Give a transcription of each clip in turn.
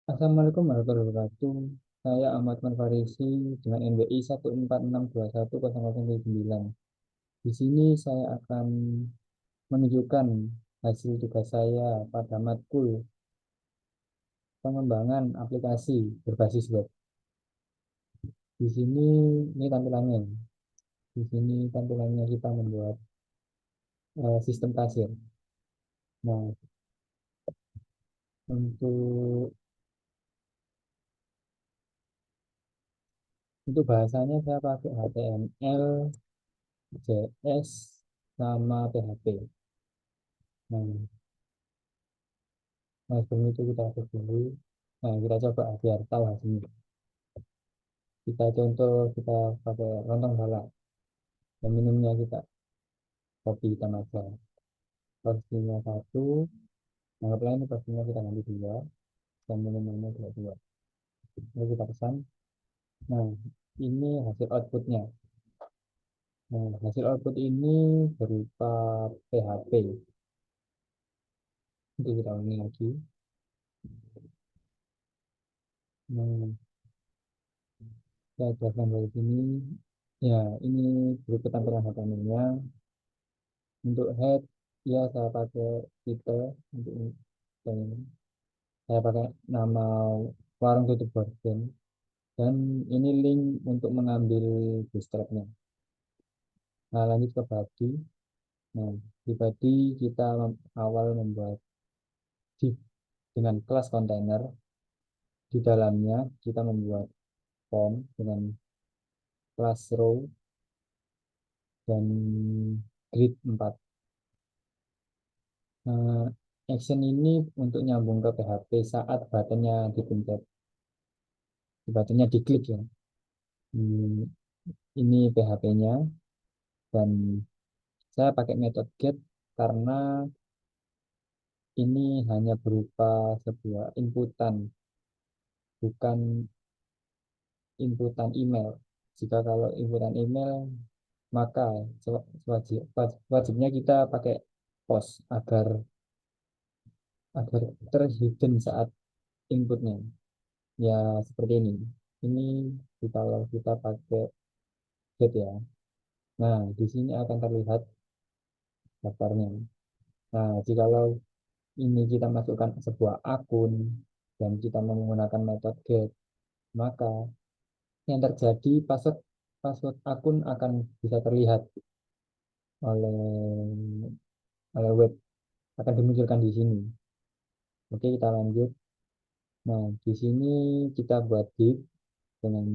Assalamualaikum warahmatullahi wabarakatuh. Saya Ahmad Manfarisi dengan NBI 146210079. Di sini saya akan menunjukkan hasil tugas saya pada matkul pengembangan aplikasi berbasis web. Di sini ini tampilannya. Di sini tampilannya kita membuat sistem kasir. Nah, untuk bahasanya saya pakai HTML, JS, sama PHP. Nah, sebelum itu kita cek dulu. Nah, kita coba biar tahu hasilnya. Kita contoh, kita pakai lontong balap. Dan minumnya kita kopi hitam aja. Porsinya satu, anggaplah ini porsinya kita ganti dua, dan minumnya juga dua. Lalu kita pesan. Nah, ini hasil outputnya. Nah, hasil output ini berupa PHP. Nanti kita ulangi lagi. Nah, saya jelaskan dari sini. Ya, ini berikut tampilan HTML-nya. Untuk head, ya saya pakai title untuk ini. Saya pakai nama warung tutup gorden, dan ini link untuk mengambil bootstrapnya. Nah, lanjut ke body. Nah, di body kita awal membuat div dengan kelas kontainer. Di dalamnya kita membuat form dengan kelas row dan grid 4. Nah, action ini untuk nyambung ke PHP saat buttonnya dipencet, buttonnya diklik ya. Hmm, ini PHP-nya, dan saya pakai metode get karena ini hanya berupa sebuah inputan, bukan inputan email. Jika kalau inputan email, maka wajibnya kita pakai post agar terhidden saat inputnya. Ya seperti ini. Ini kalau kita pakai get ya. Nah, di sini akan terlihat daftarnya. Nah, jikalau ini kita masukkan sebuah akun dan kita menggunakan metode get, maka yang terjadi password password akun akan bisa terlihat oleh web, akan dimunculkan di sini. Oke, kita lanjut. Nah, di sini kita buat div dengan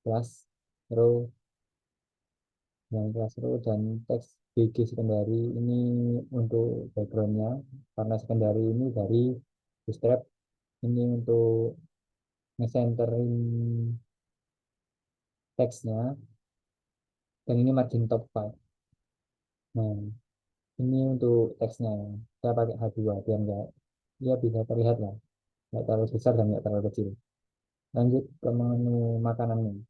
kelas row dan teks BG secondary ini untuk backgroundnya, karena secondary ini dari bootstrap. Ini untuk ngecenterin teksnya, dan ini margin top 5. Nah, ini untuk teksnya saya pakai H2 biar enggak, ya bisa terlihat lah, nggak terlalu besar dan nggak terlalu kecil. Lanjut ke menu makanannya.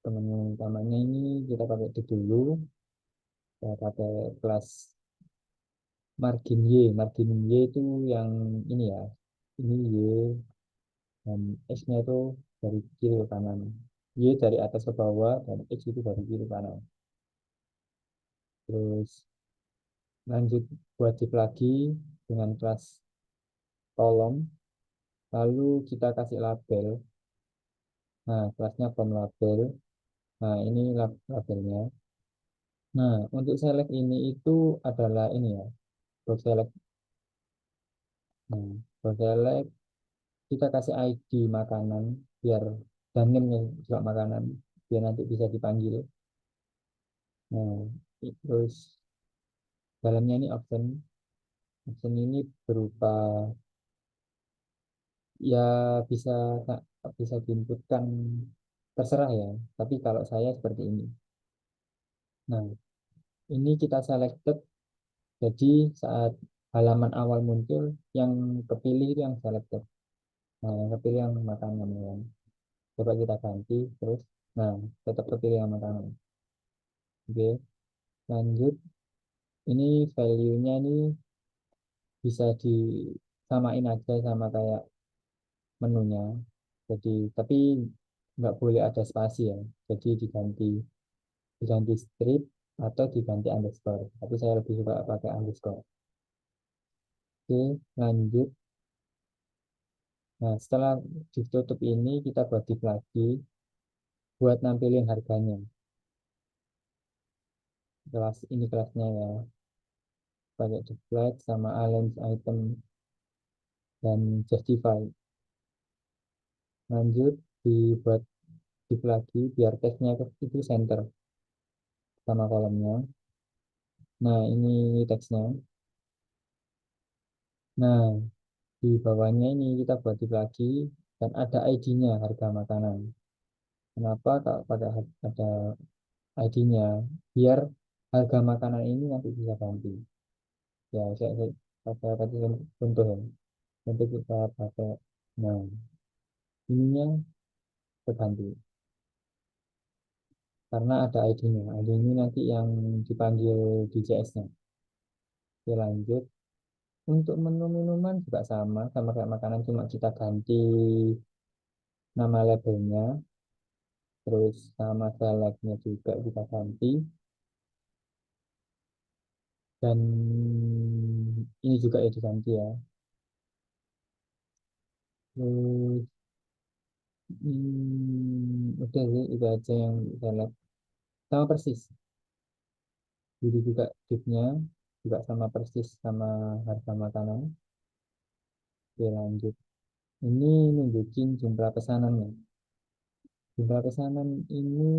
Ke menu utamanya ini kita pakai di dulu. Saya pakai kelas margin Y itu yang ini ya, ini Y, dan X-nya itu dari kiri ke kanan. Y dari atas ke bawah, dan X itu dari kiri ke kanan. Terus lanjut buat div lagi dengan kelas kolom, lalu kita kasih label. Nah, kelasnya form label. Nah, ini labelnya. Nah, untuk select ini itu adalah ini ya, for select. Nah, for select kita kasih ID makanan, biar, dan name juga makanan, biar nanti bisa dipanggil. Nah, terus dalamnya ini option ini berupa, ya, bisa bisa diinputkan, terserah ya, tapi kalau saya seperti ini. Nah, ini kita selected, jadi saat halaman awal muncul, yang kepilih itu yang selected. Nah, yang kepilih yang makanan ya. Coba kita ganti terus. Nah, tetap kepilih yang makanan. Oke, lanjut. Ini value-nya ini bisa disamain aja sama kayak menunya. Jadi, tapi nggak boleh ada spasi ya. Jadi diganti strip atau diganti underscore. Tapi saya lebih suka pakai underscore. Oke, lanjut. Nah, setelah ditutup ini kita buat div lagi buat nampilin harganya. Kelas ini kelasnya ya. Pakai deflect sama align item dan justify. Lanjut dibuat div lagi biar teksnya itu center sama kolomnya. Nah, ini teksnya. Nah, di bawahnya ini kita buat div lagi dan ada ID-nya harga makanan. Kenapa kalau pada ada ID-nya? Biar harga makanan ini nanti bisa ganti. Ya, saya kasih contoh ya. Nanti kita pakai, nah, ininya terganti. Karena ada ID-nya. ID ini nanti yang dipanggil di JS-nya. Oke, lanjut. Untuk menu minuman juga sama kayak makanan, cuma kita ganti nama labelnya, terus sama selebnya juga kita ganti, dan ini juga ya diganti ya. Terus, udah sih, itu aja yang seleb. Sama persis, jadi juga tipnya juga sama persis sama harga makanan. Oke, lanjut. Ini nunjukin jumlah pesanannya. Jumlah pesanan ini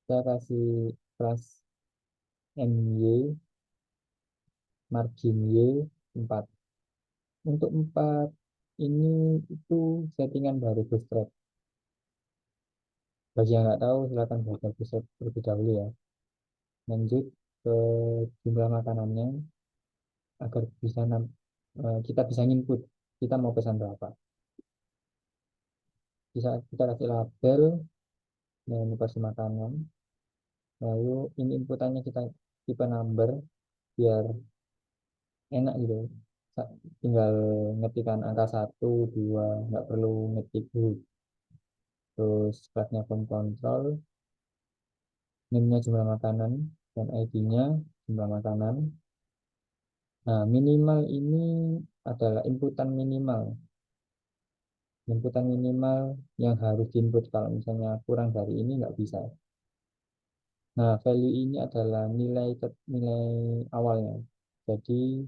saya kasih plus MY, margin Y 4. Untuk 4 ini itu settingan dari Bootstrap. Bagi yang nggak tahu silahkan baca Bootstrap terlebih dahulu ya. Lanjut ke jumlah makanannya agar kita bisa input kita mau pesan berapa. Bisa kita kasih label dan porsi makanan. Lalu ini inputannya kita tipe number biar enak gitu. Tinggal ngetikkan angka 1, 2, nggak perlu ngetik huruf. Terus kelasnya form control, name-nya jumlah makanan, dan ID-nya jumlah makanan. Nah, minimal ini adalah inputan minimal. Inputan minimal yang harus diinput kalau misalnya kurang dari ini nggak bisa. Nah, value ini adalah nilai awalnya. Jadi,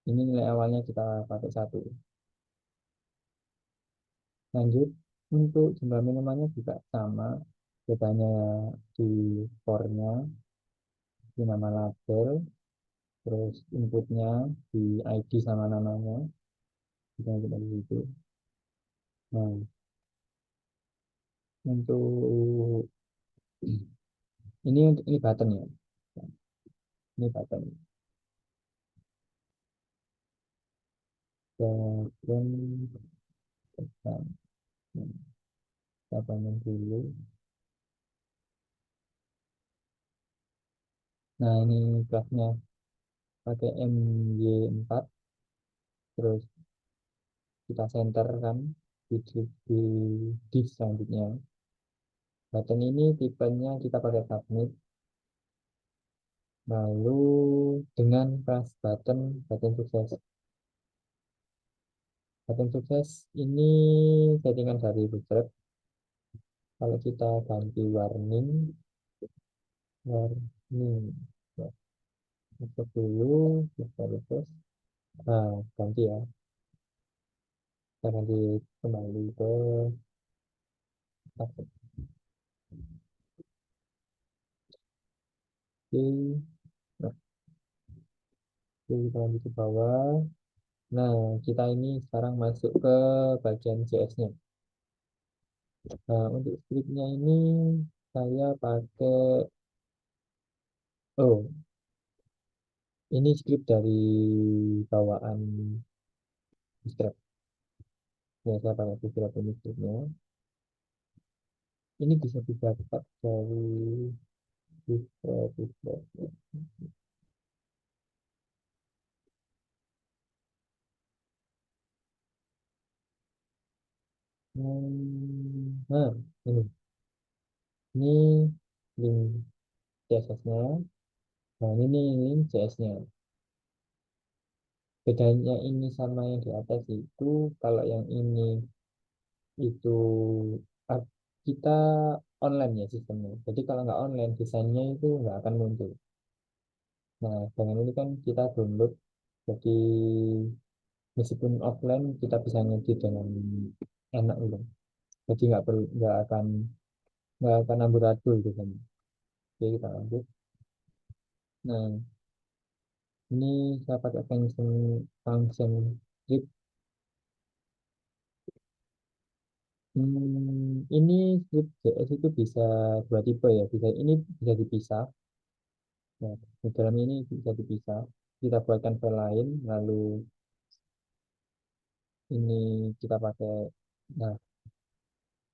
ini nilai awalnya kita pakai 1. Lanjut, untuk jumlah minimalnya juga sama. Bedanya di for-nya, di nama label, terus inputnya di ID sama namanya. Kita kita di situ. Nah, untuk ini button ya. Ini button. Dan kita bangun dulu. Nah, ini kelasnya pakai MY4, terus kita center kan di div selanjutnya. Button ini tipenya kita pakai submit. Lalu dengan kelas button sukses. Button sukses ini settingan dari Bootstrap. Kalau kita ganti warning, ya, masuk dulu, kita refresh. Nah, ganti ya. Kita ganti kembali ke submit. Oke, nah, kita lanjut ke bawah. Nah, kita ini sekarang masuk ke bagian JS-nya. Nah, untuk scriptnya ini saya pakai, oh, ini script dari bawaan Bootstrap. Ya, saya pakai Bootstrap ini scriptnya. Ini bisa didapat dari Bootstrap. Nah, ini link CSS-nya. Nah, ini link CS-nya. Bedanya ini sama yang di atas itu, kalau yang ini itu ap- kita online ya sistemnya. Jadi kalau nggak online, desainnya itu nggak akan muncul. Nah, dengan ini kan kita download, jadi meskipun offline kita bisa ngedit dengan enak gitu. Jadi nggak akan amburadul gitu kan. Oke, kita lanjut. Nah, ini saya pakai function function script. Ini script JS itu bisa dua tipe ya. Ini bisa dipisah. Nah, di dalam ini bisa dipisah. Kita buatkan file lain, lalu ini kita pakai, nah,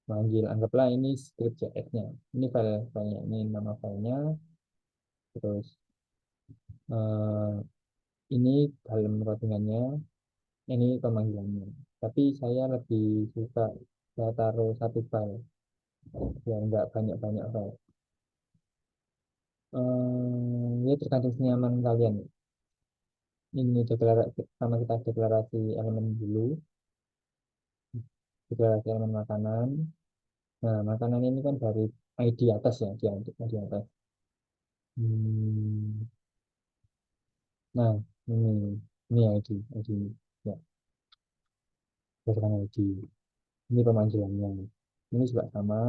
manggil, anggaplah ini script JS-nya. Ini filenya, ini nama filenya. Terus eh, ini dalam routingannya, ini pemanggilannya. Tapi saya lebih suka saya taruh satu file, biar nggak banyak-banyak file. Ya tergantung senyaman kalian. Ini deklarasi, sama kita deklarasi elemen dulu, deklarasi elemen makanan. Nah, makanan ini kan dari ID atas ya, di atas. Hmm, nah, ini ini ID ya, berdasarkan ID. Ini pemanggilannya. Ini juga sama,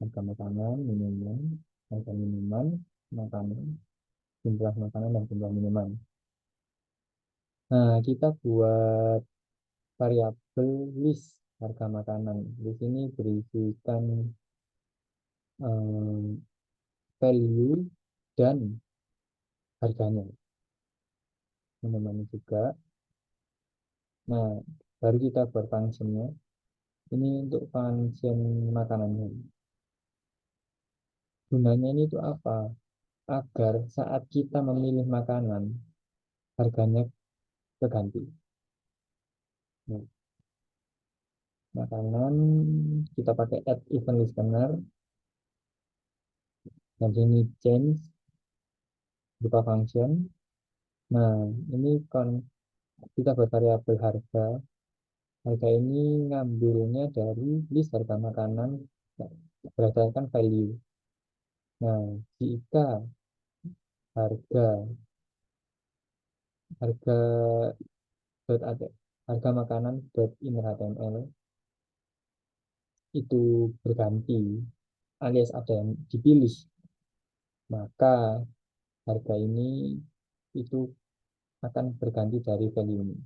harga makanan, minuman, harga minuman, makanan, jumlah makanan dan jumlah minuman. Nah, kita buat variabel list harga makanan. Di sini berisikan eh, value dan harganya. Minuman juga. Nah, baru kita buat functionnya. Ini untuk function makanannya. Gunanya ini itu apa? Agar saat kita memilih makanan, harganya keganti. Nah, makanan kita pakai add event listener, dan ini change berupa function. Nah, ini kan kita buat variabel harga. Harga ini ngambilnya dari list harga makanan berdasarkan value. Nah, jika harga harga dot ada harga makanan dot inner HTML itu berganti alias ada yang dipilih, maka harga ini itu akan berganti dari value ini.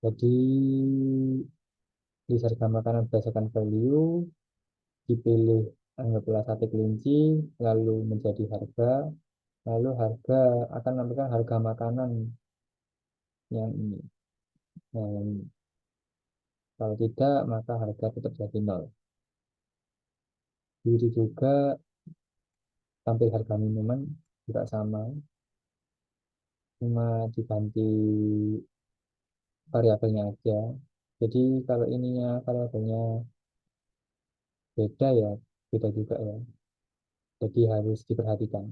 Jadi list harga makanan berdasarkan value dipilih, anggaplah sate kelinci, lalu menjadi harga, lalu harga akan menampilkan harga makanan yang ini. Nah, yang ini. Kalau tidak, maka harga tetap jadi nol. Begitu juga tampil harga minuman juga sama, cuma diganti variabelnya aja. Jadi kalau ininya variabelnya beda ya, beda juga ya. Jadi harus diperhatikan.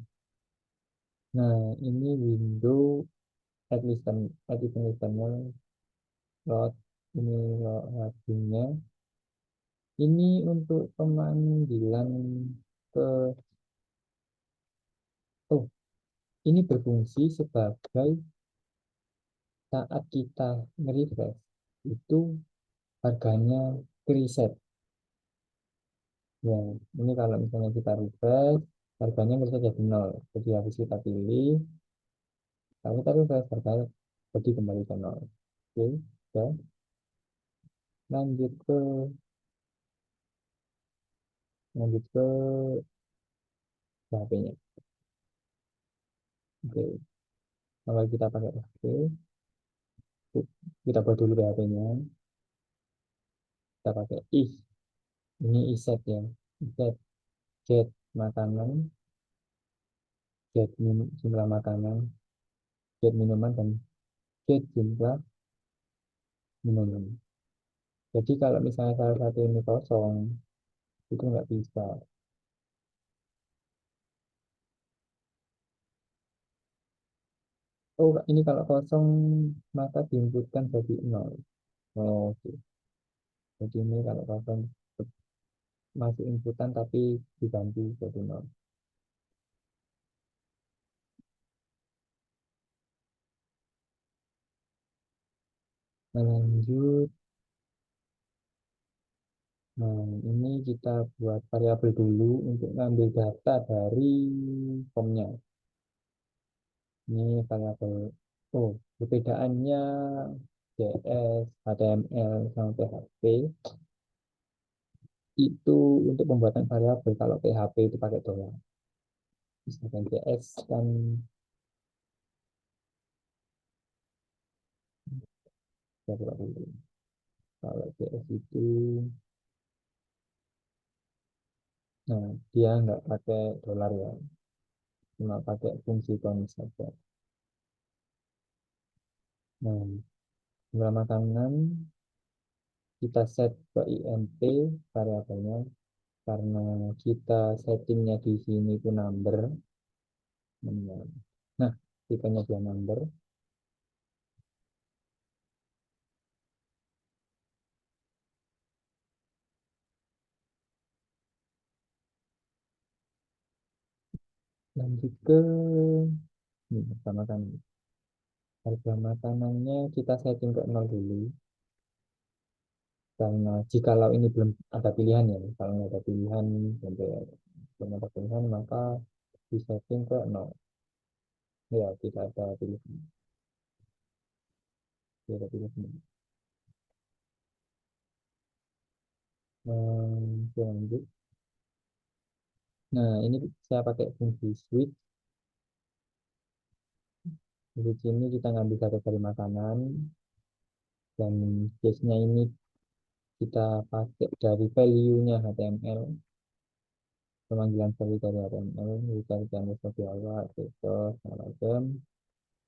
Nah, ini window add event listener, load, ini loadingnya. Ini untuk pemanggilan ke, oh, ini berfungsi sebagai saat kita nge-refresh itu harganya preset. Ya, ini kalau misalnya kita refresh, harganya bisa jadi nol. Jadi habis kita pilih, lalu kita refresh, harganya jadi kembali ke nol. Oke, ya. Lanjut ke lanjut ke PHP-nya. Oke, kalau kita pakai PHP, kita buat dulu PHP-nya. Kita pakai if. Ini iset ya. Iset get makanan, get jumlah makanan. get minuman dan get jumlah minuman. Jadi kalau misalnya salah satu ini kosong, itu nggak bisa. Oh, ini kalau kosong maka diinputkan jadi nol. Oh, oke. Jadi ini kalau kosong masih inputan tapi diganti jadi nol. Nah, lanjut. Nah, ini kita buat variabel dulu untuk ngambil data dari formnya. Ini variabel. Oh, perbedaannya JS, HTML, sama PHP itu untuk pembuatan variabel. Kalau PHP itu pakai dolar. Misalkan JS kan ya, coba dulu. Kalau JS itu, nah dia nggak pakai dolar ya, cuma pakai fungsi cons saja. Nah, jumlah makanan kita set ke int variabelnya karena kita settingnya di sini itu number. Nah, tipenya dia number. Lanjut ke ini pertama kan harga makanannya kita setting ke 0 dulu karena jikalau ini belum ada pilihan ya, kalau nggak ada pilihan sampai belum ada pilihan maka di setting ke 0 ya, tidak ada pilihan, tidak ada pilihan. Lanjut. Nah, ini saya pakai fungsi switch. Di sini kita ngambil data dari makanan dan case-nya ini kita pakai dari value-nya HTML, pemanggilan value dari HTML, kita cari seperti awal, terus macam,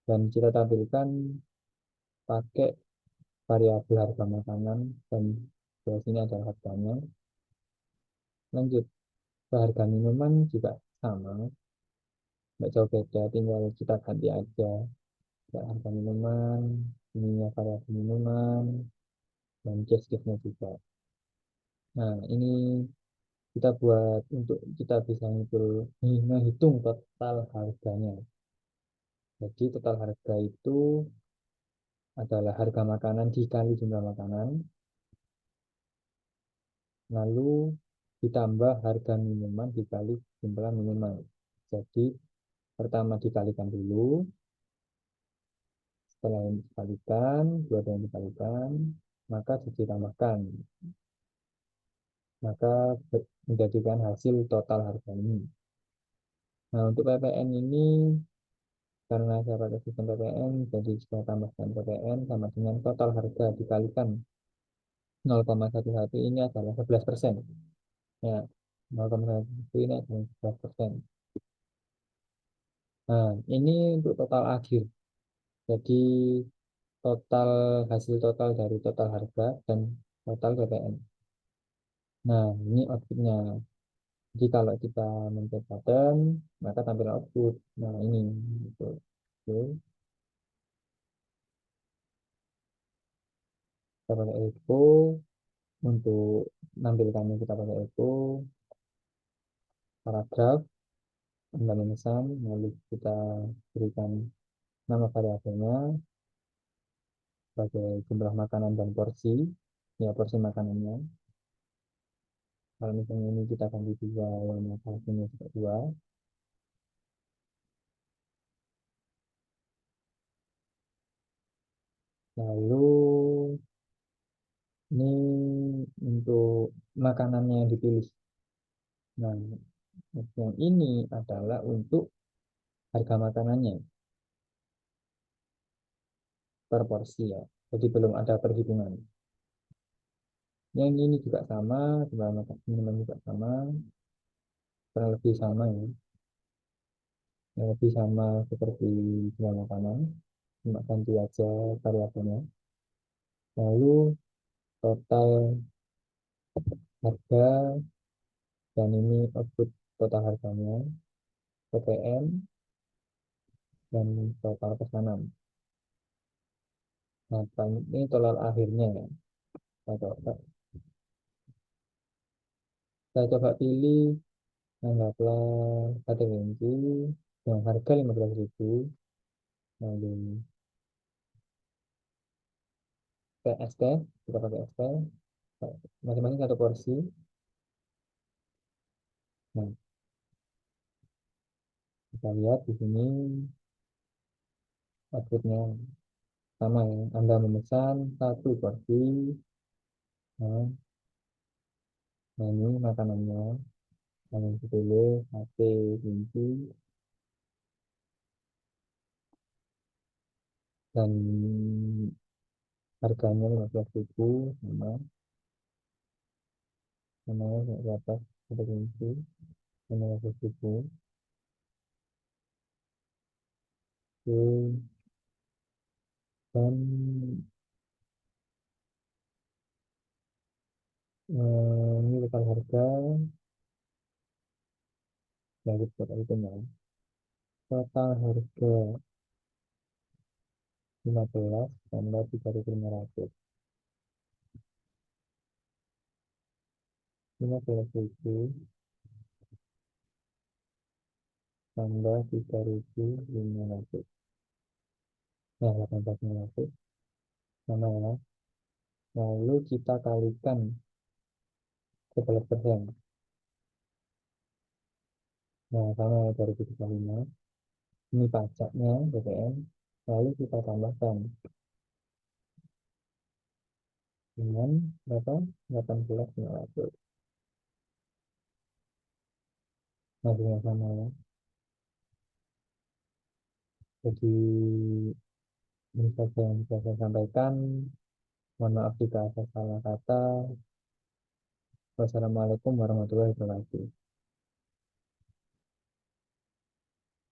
dan kita tampilkan pakai variabel harga makanan dan di sini ada harganya. Lanjut ke harga minuman juga sama, nggak jauh beda, tinggal kita ganti aja ya, harga minuman, ininya variabel minuman, dan case-case-nya juga. Nah, ini kita buat untuk kita bisa menghitung total harganya. Jadi total harga itu adalah harga makanan dikali jumlah makanan, lalu ditambah harga minuman dikali jumlah minuman. Jadi pertama dikalikan dulu, setelah yang dikalikan, dua-duanya dikalikan, maka ditambahkan, maka menjadikan hasil total harga ini. Nah, untuk PPN ini karena saya pakai sistem PPN, jadi saya tambahkan PPN sama dengan total harga dikalikan 0,11 ini adalah 11%. Ya, 0,11 ini adalah 11%. Nah, ini untuk total akhir. Jadi total hasil total dari total harga dan total PPN. Nah, ini outputnya. Jadi kalau kita mencet button, maka tampil output. Nah, ini. Gitu. Oke. Kita pakai echo. Untuk menampilkannya kita pakai echo. Paragraf. Penulisan. Lalu kita berikan nama variabelnya sebagai jumlah makanan dan porsi. Ya, porsi makanannya. Kalau misalnya ini kita ganti dua, yang hasilnya juga dua. Lalu ini untuk makanannya yang dipilih. Nah, yang ini adalah untuk harga makanannya per porsi ya. Jadi belum ada perhitungan. Yang ini juga sama, jumlah minuman juga sama, kurang lebih sama ya. yang lebih sama seperti jual makanan, cuma ganti aja variabelnya. Lalu total harga, dan ini output total harganya, PPN, dan total pesanan. Nah, ini total akhirnya ya. Saya coba pilih, anggaplah sate kelinci dengan harga 15.000, lalu PST, kita pakai ST, masing-masing satu porsi. Nah, kita lihat di sini outputnya sama ya. Anda memesan satu porsi, nah, nah ini makanannya, yang dipilih sate kelinci, dan harganya 15.000, sama namanya di atas sate kelinci, 15.000. Oke, dan ini total harga, ya kita itu ya. Total harga 15 tambah 3.500, 15.000 tambah 3.500, ya 18.500 sama ya. Lalu kita kalikan 11%, nah sama ya, dari 75. Ini pajaknya BPN, lalu kita tambahkan dengan berapa, 18.500, masih yang sama ya. Jadi ini saja yang bisa saya sampaikan. Mohon maaf jika ada salah kata. Wassalamualaikum warahmatullahi wabarakatuh.